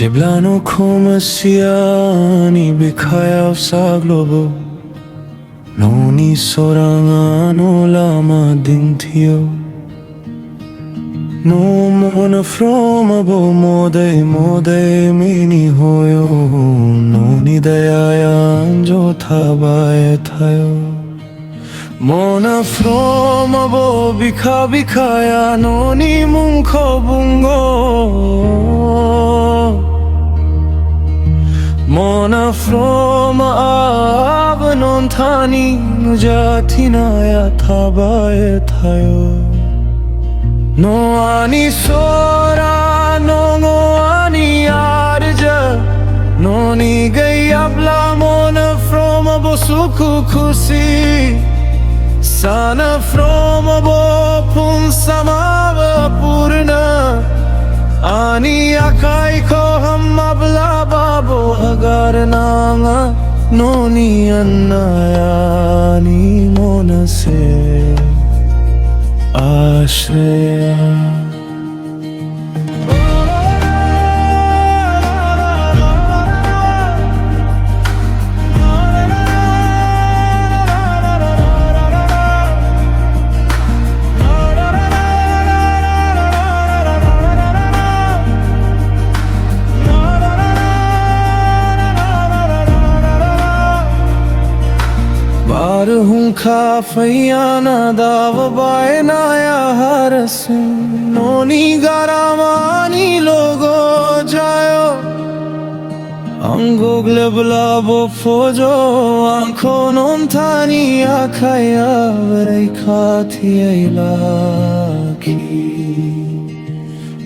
Jeblano como siani bikaya sa globo Noni sorangano lama dintio No mona from abo mode mini hoyo Noni daya anjo thabaye thayo Mona from abo bikaya noni munkho bungo Mona from avanon thani nujatina ya thabaye thayo No ani sora no ani arja No ni gai abla mona from abo sukhu khushi Sana from abo pun samava purna Ani akai ko hum abla babo agar nanga Noni anna ani mona se ashreya Bar hun khafiyana dav bainaya harasin Noni garamani logo jayo Angogle blabo fojo Anko non tani akaya Vereikati eilaki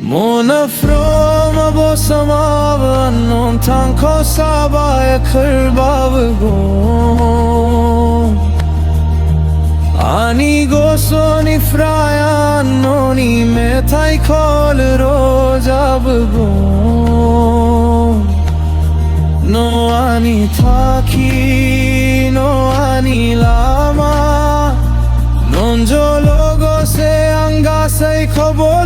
Mona from abo samava Non tanko sabaya kırbav go Ani gosoni fraya noni metai kol rojab go No ani thaki no ani lama Non jo logo se anga sai khobor